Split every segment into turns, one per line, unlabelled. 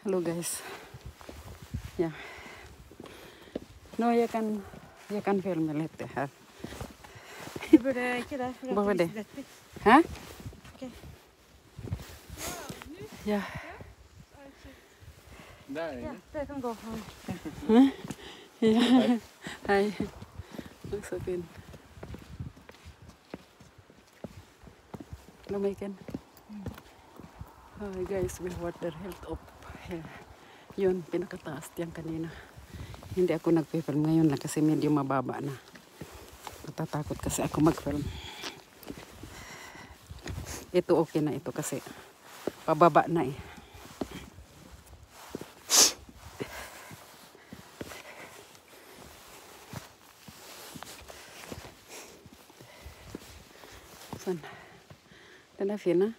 Hello guys. Yeah. No, you can film lite här.
Du burde ikke det, for
Hvorfor
at
det?
vi dette.
Hæ?
Ok.
Ja.
Der
Ja,
inne.
det kan gå.
Ja. Hej. Look so good. Lumikin. Hi guys, we water health up here. Yun, pinakataas yan kanina. Hindi ako nag-film ngayon lang kasi medyo mababa na. Natatakot kasi ako mag-film. Ito okay na ito kasi pababa na eh. Saan? Den är fin.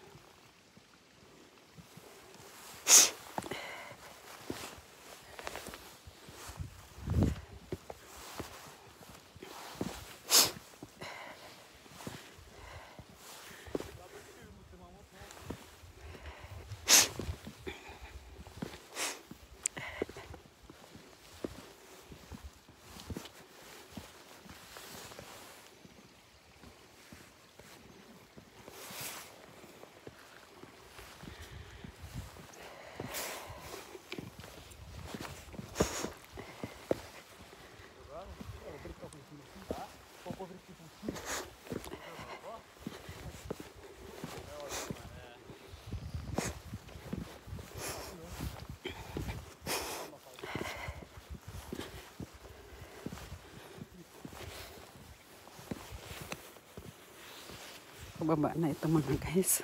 Pababa na ito mga guys.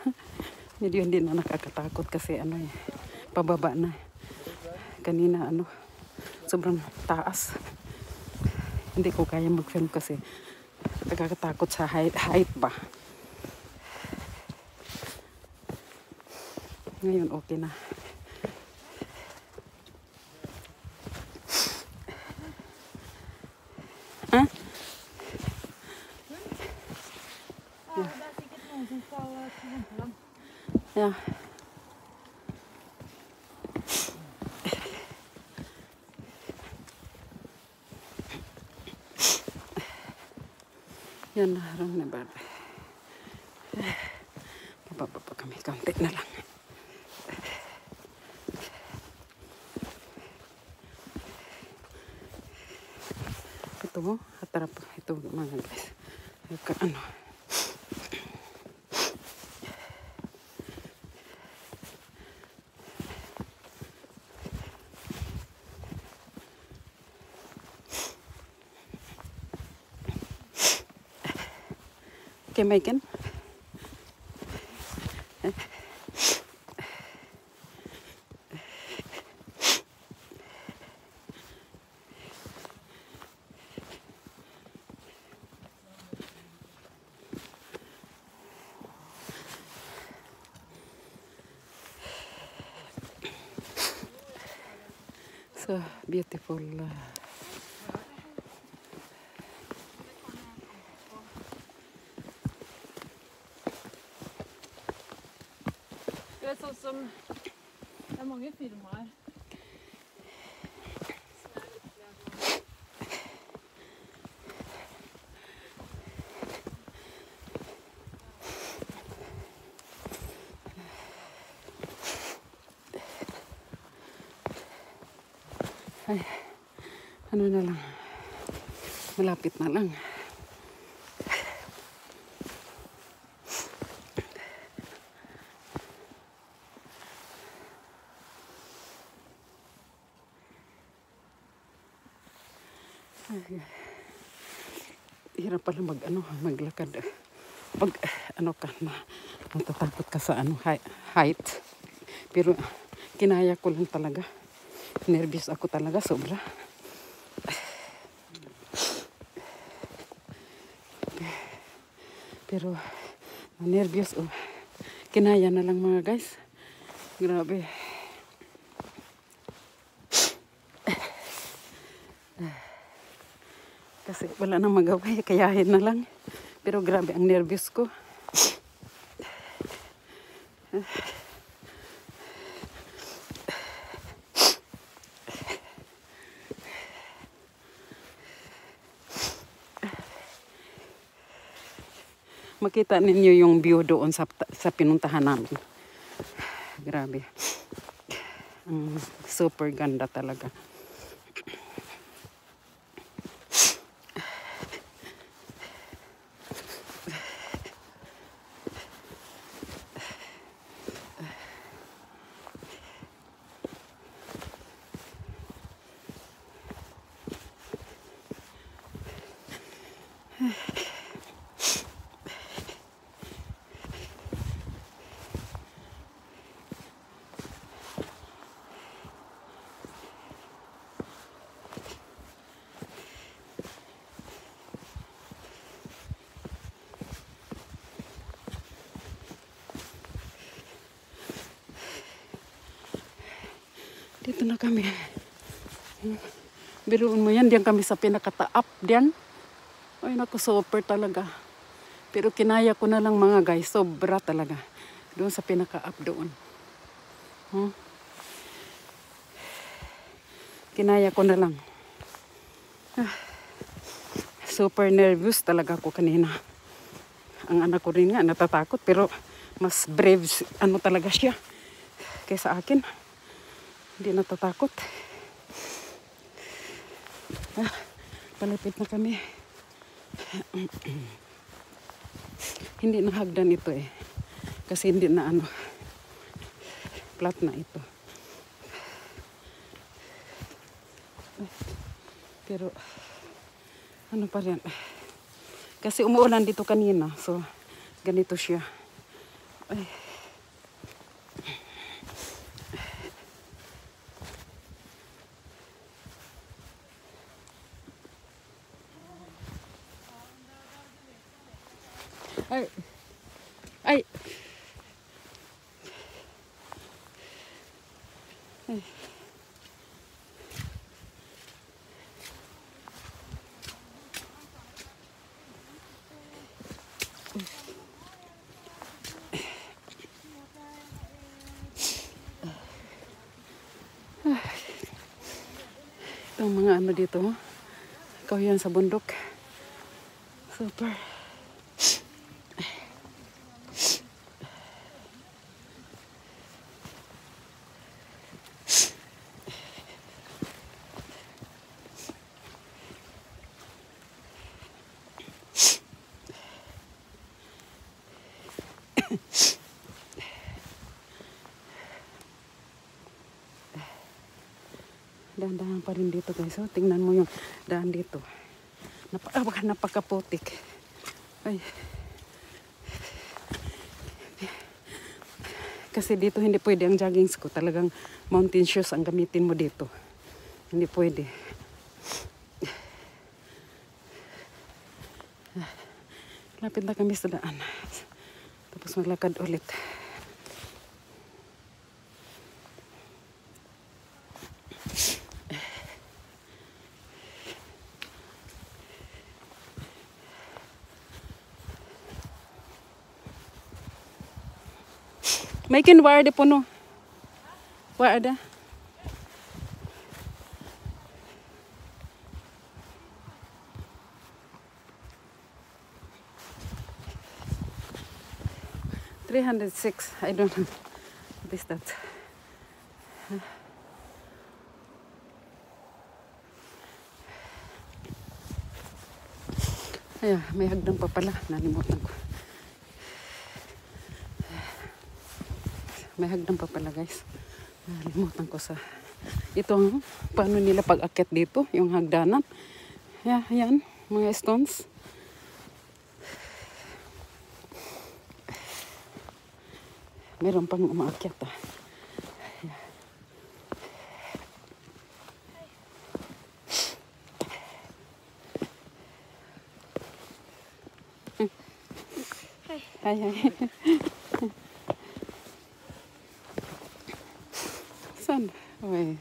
Medyo hindi na nakakatakot kasi ano eh, pababa na. Kanina ano, sobrang taas. Hindi ko kaya mag-film kasi nakakatakot sa height ba. Ngayon okay na. Ha?
Ja, det er sikkert noen som skal hente dem.
Ja. Yan na, harang na Barbie. Pababa pa kami, kaunti na lang. Ito mo, hatarap. Ito mga guys. Ano. Okay, Megan. So beautiful.
Det er sånn som, det er mange firmaer.
Ay, ano na lang. Malapit na lang. Ay, hirap pala maglakad. Pag ano ka na, natatakot ka sa height. Pero kinaya ko lang talaga. Nervous ako talaga sobra. Pero nervous oh. Kinaya na lang mga guys. Grabe. Kasi wala nang magawa, kayahin na lang. Pero grabe ang nervous ko. makita ninyo yung view doon sa pinuntahan namin. Grabe. Super ganda talaga. Dito na kami. Biruin mo yan, diyan kami sa pinakataap diyan. Ay naku, super talaga. Pero kinaya ko na lang mga guys, sobra talaga. Doon sa pinaka-up doon. Kinaya ko na lang. Super nervous talaga ako kanina. Ang anak ko rin nga natatakot, pero mas brave ano talaga siya kaysa akin. Hindi natatakot. Palapit na kami. Hindi na hagdan ito eh. Kasi hindi na ano. Flat na ito. Pero ano pa rin. Kasi umuulan dito kanina. So ganito siya. Ay. Ay. Ay. Ay. Itong mga ano dito. Kahoyan sa bundok. Super. Dahan-dahan pa rin dito guys. So, tingnan mo yung daan dito. Napakaputik. Ay. Kasi dito hindi pwede ang joggings ko. Talagang mountain shoes ang gamitin mo dito. Hindi pwede. Lapit na kami sa daan. Tapos maglakad ulit. May kinwar de puno. Wa ada. $306. I don't know. What is that? Ay, may hagdan pa pala. Nalimutan ko. May hagdan pa pala guys. Nalimutan ko sa itong paano nila pag-akyat dito, yung hagdanan. Yeah, yan, mga stones. Meron pang umaakyat ah. Hi, hi. Saan? Uy.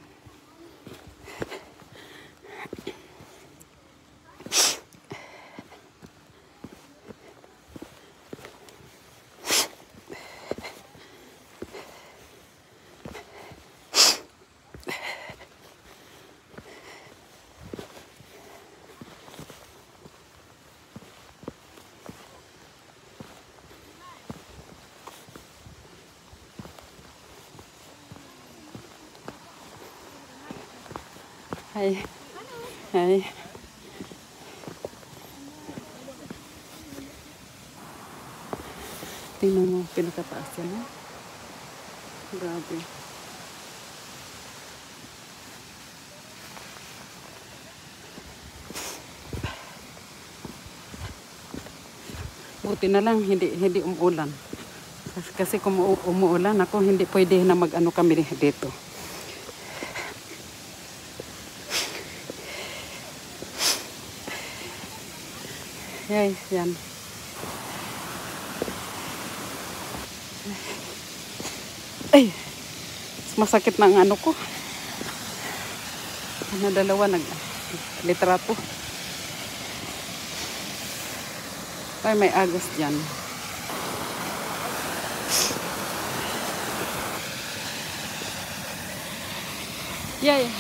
Hi. Hi. Tingnan mo, pinakataas yan. Ha? Grabe. Buti na lang, hindi umuulan. Kasi kung umuulan ako, hindi pwede na mag-ano kami dito. Yay, yan. Ay, masakit na ang ano ko. Ano, dalawa litrato. Ay, may agos dyan. Yay.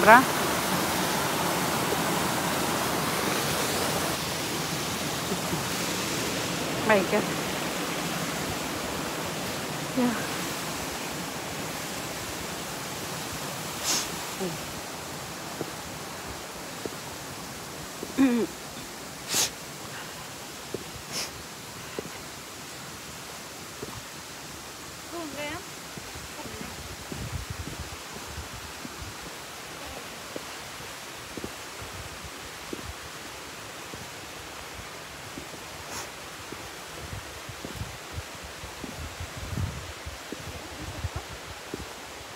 Bra. My God. Yeah.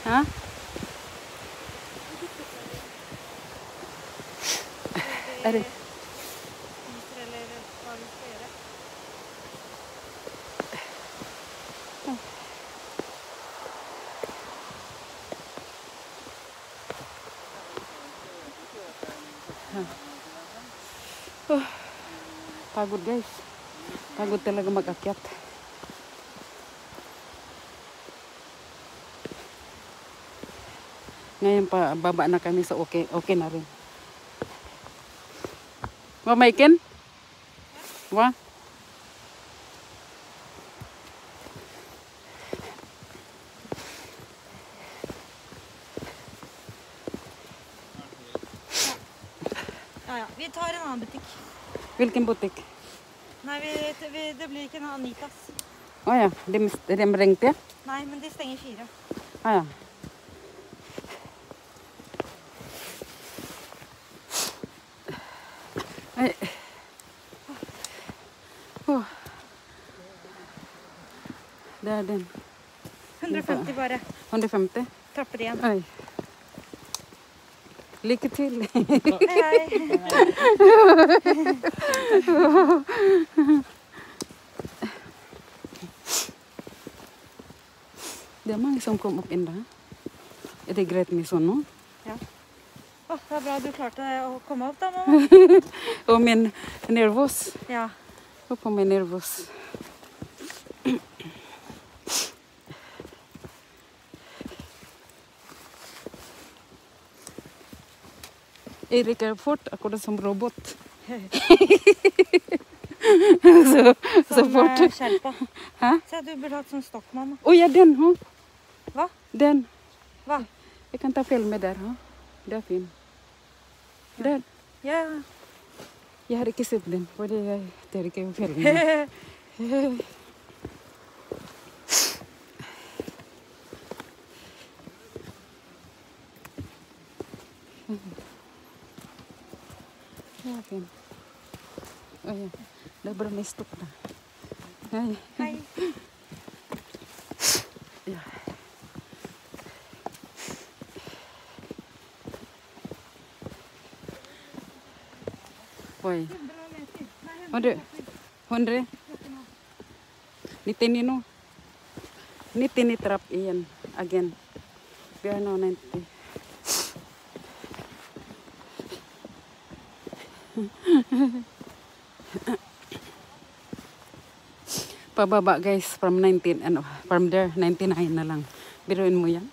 Ha? Are. Pagod guys. Pagod talaga mag-akyat. Ngayon pa baba na kami sa okay na rin. Wa maiken? Wa?
Ja, vi tar en annen butikk.
Hvilken butikk?
Nei, det blir ikke en Anitas.
Å ja, de ringte?
Nei, men de stenger 4.
Å ja. Ai. Det er den.
150 bare.
150?
Trapper igjen.
Oi. Lykke til.
Hei, hei.
Det er mange som kom opp inn da. Er det greit med sånn nå?
Ja. Å, det er bra du klarte å komme opp da, mamma.
Og min nervøs.
Ja.
Hvorfor min nervøs? Erik er fort, akkurat som robot. så fort.
Skjerpa.
Hæ?
Se, du burde hatt sånn stokk, mamma.
Å ja, den, hå?
Hva?
Den.
Hva?
Jeg kan ta film med der, hå? Det er fin. Der.
Ja.
Jeg har ikke sett den, for det er ikke film med. Ja, fin. Å ja, det er bare med stokk da. Hei.
Hei.
Ja. Oi. 100? 90 no? 90 ni trap iyan. Again. Biar no 90. Pababa guys from 19 from there 99 na lang. Biruin mo yan.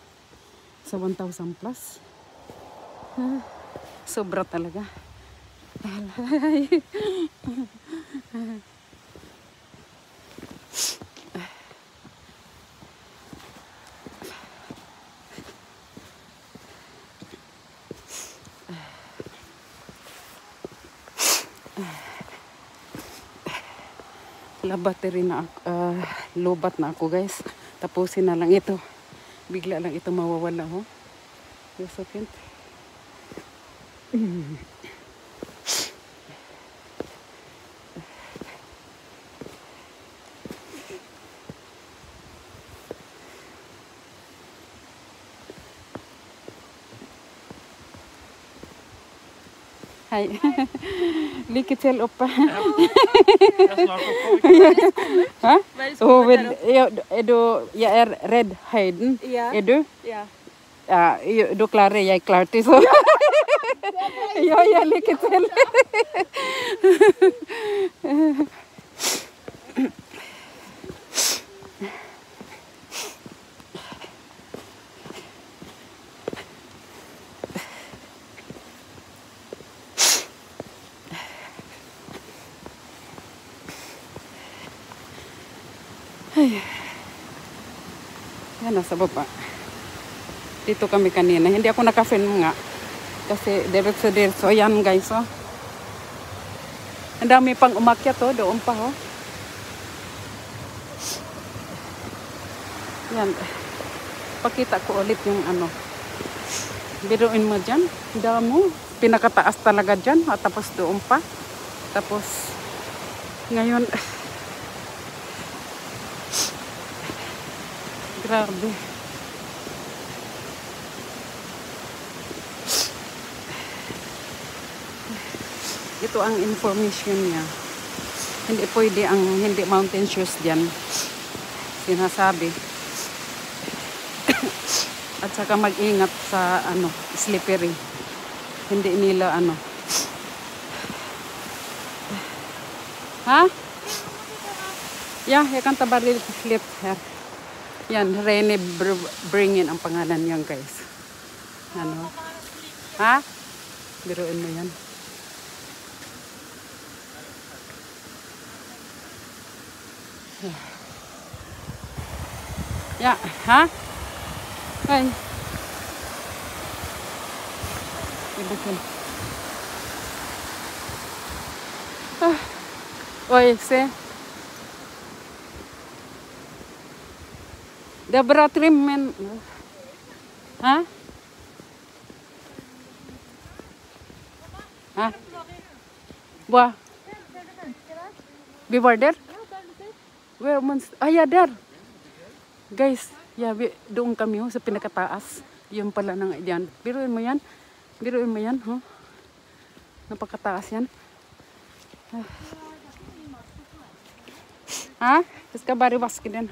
Sa 1,000 plus. Sobra talaga. battery na lobat na ako guys. Tapusin na lang ito. Bigla lang ito mawawala ho. Yes, okay. Hei. Lykke til oppe. Hæ? Jeg er redd høyden.
Ja.
Er du?
Ja.
Ja, da klarer jeg klart det, så. Ja, lykke til. Yan, nasa baba. Dito kami kanina. Hindi ako naka-film nga. Kasi diretso-diretso. Ayan guys, oh. Ang dami pang umakyat, oh. Doon pa, oh. Yan. Pakita ko ulit yung ano. Biruin mo dyan. Damo. Pinakataas talaga dyan. At tapos doon pa. Tapos, ngayon, grabe. Ito ang information niya. Hindi pwede ang hindi mountain shoes diyan. Sinasabi. At saka mag-ingat sa ano, slippery. Hindi nila ano. Ha? Yeah, jag kan ta bara lite klipp här. Yan, Rene Bringin ang pangalan niyan guys. Ano? Ha? Biruin mo yan. Ya, ha? Ay. Ibukin. Oi, se. Det är bra trim, men... Ha? Ha? Vad? Vi var där? Where monster? Ah, yeah, there. Guys, yeah, doon kami sa pinakataas. Yun pala nang yan. Biruin mo yan. Biruin mo yan, huh? Napakataas yan. Ha? Tapos ka bari waski din.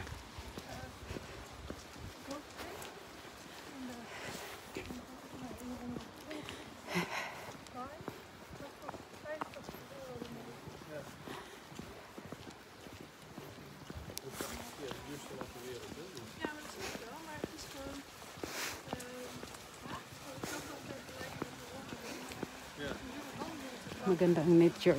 Maganda ang nature.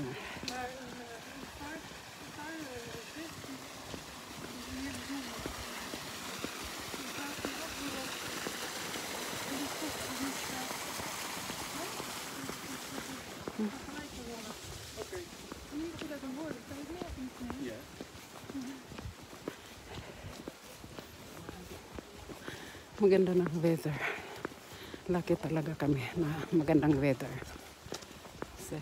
Maganda ng weather. Lucky talaga kami na magandang weather. So,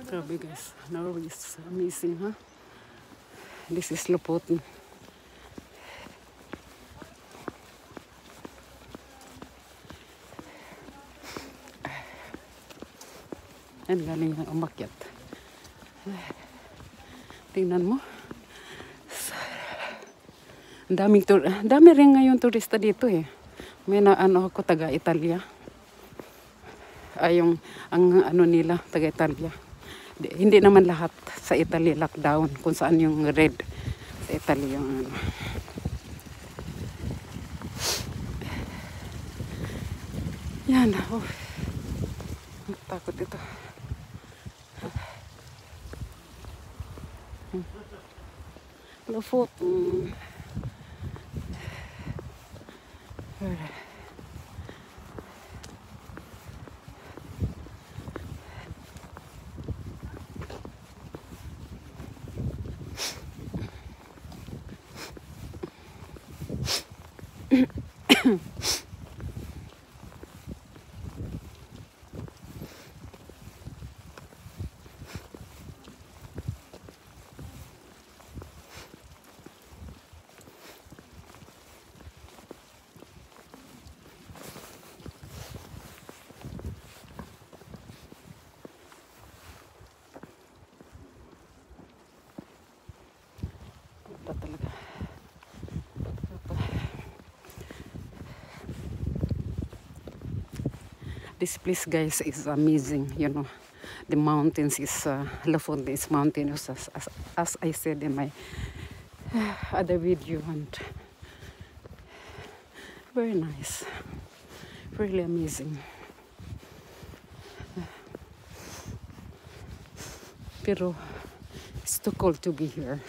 grabe guys, Norway is amazing, huh? This is Lofoten. Yan, galing na umakyat. Tingnan mo. Dami rin ngayon turista dito eh. May na ano ako taga Italia. Ay yung ang ano nila taga Italia. Hindi naman lahat sa Italy lockdown kung saan yung red sa Italy yung ano. Yan, oh. Takot ito. Lofoten. Talaga. This place, guys, is amazing. You know, the mountains is Lofoten is mountainous, as I said in my other video, and very nice, really amazing. Pero it's too cold to be here.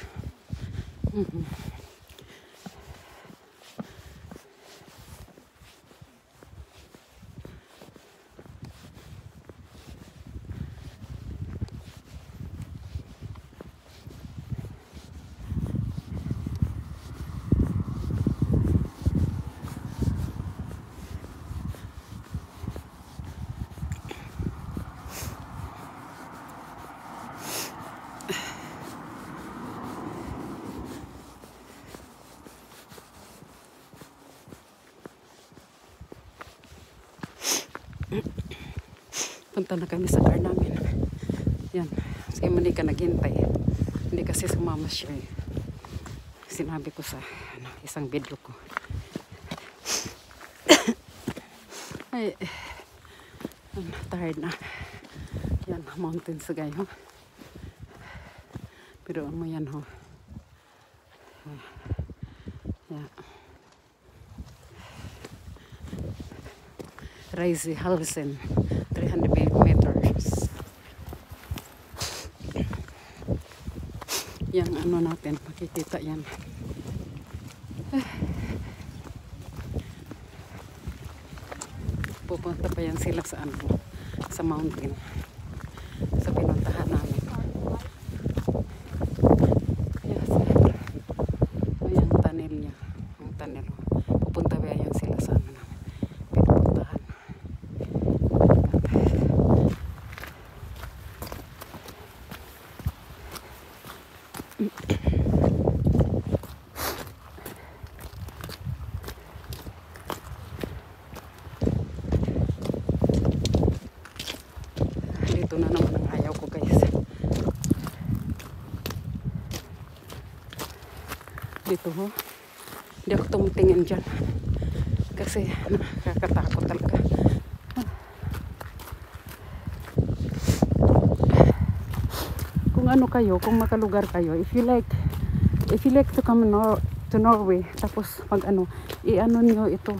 Punta na kami sa car namin. Yan. Si Monica naghintay. Hindi kasi sumama siya eh. Sinabi ko sa isang video ko. Ay, tired na. Yan, mountains guys, ho. Pero ano yan, ho. Yeah. Reise Halsen, 300 meters. Yang ano natin, makikita yan. Pupunta pa yan sila sa ano, sa mountain. Sa pinuntahan namin. Yes. Ayan, tunnel niya. Ang tunnel. Pupunta pa yan sila sa ano namin. Pinupuntahan. Dito na naman ang ayaw ko, guys. Dito, ho. Hindi ako tumutingin dyan. Kasi nakakatakot talaga. Kung ano kayo, kung makalugar kayo, if you like to come to Norway, tapos pag ano, i-ano nyo ito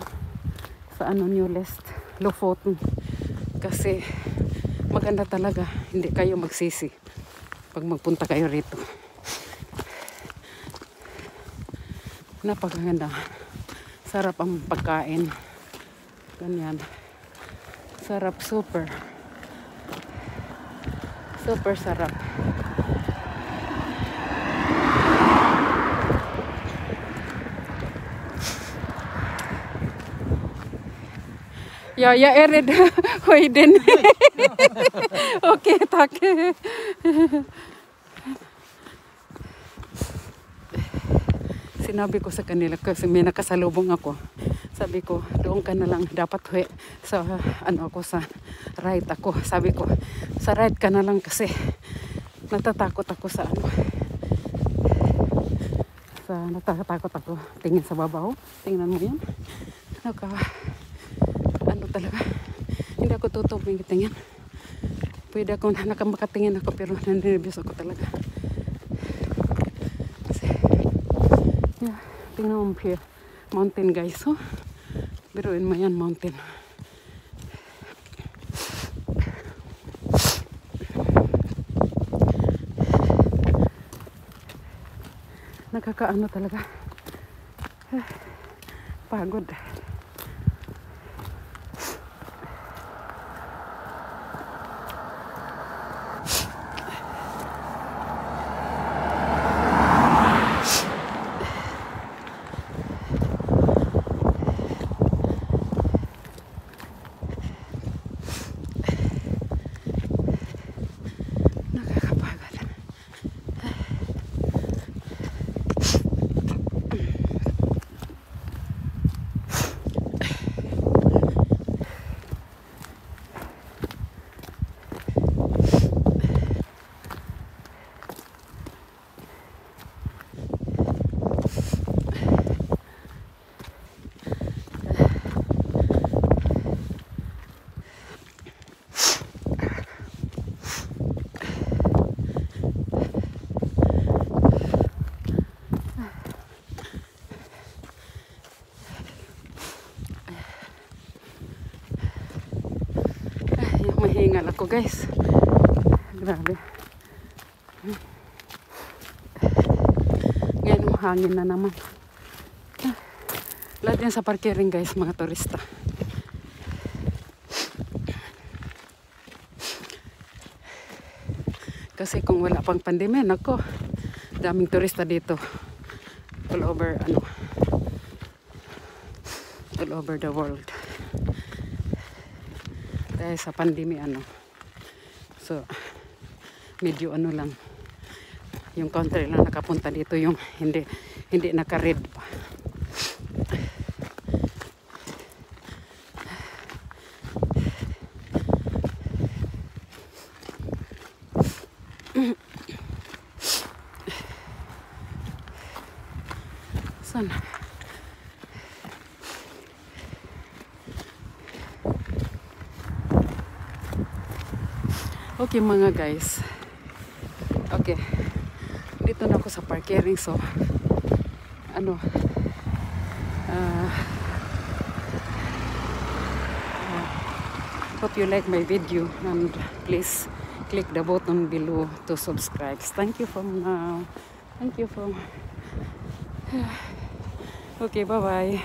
sa ano nyo list, Lofoten. Kasi maganda talaga, hindi kayo magsisi pag magpunta kayo rito. Napakaganda. Sarap ang pagkain. Ganyan. Sarap, super. Super sarap. Ja, jag är rädd höjden. Okej, tack. Sinabi ko sa kanila kasi may nakasalubong ako. Sabi ko, doon ka na lang dapat sa ano ako sa right ako. Sabi ko, sa right ka na lang kasi natatakot ako sa ano. Natatakot ako tingin sa babaw. Tingnan mo yan. Ano talaga. Hindi ako tingin. Pwede ako makatingin ako pero nandiribis ako talaga. Kasi, yeah, tingnan mo here. Mountain guys. So, biruin mo yan, mountain. Nakakaano talaga. Pagod. Mahingal ako guys. Grabe. Ngayon hangin na naman. Lahat yan sa parkering guys, mga turista. Kasi kung wala pang pandemya, nako, daming turista dito. All over, all over the world. Dahil sa pandemya, so medyo lang, yung country lang nakapunta dito, yung hindi naka-red pa. Sana okay mga guys. Okay. Dito na ako sa parkering. So, hope you like my video and please click the button below to subscribe. Thank you from now. Thank you from. Okay, bye-bye.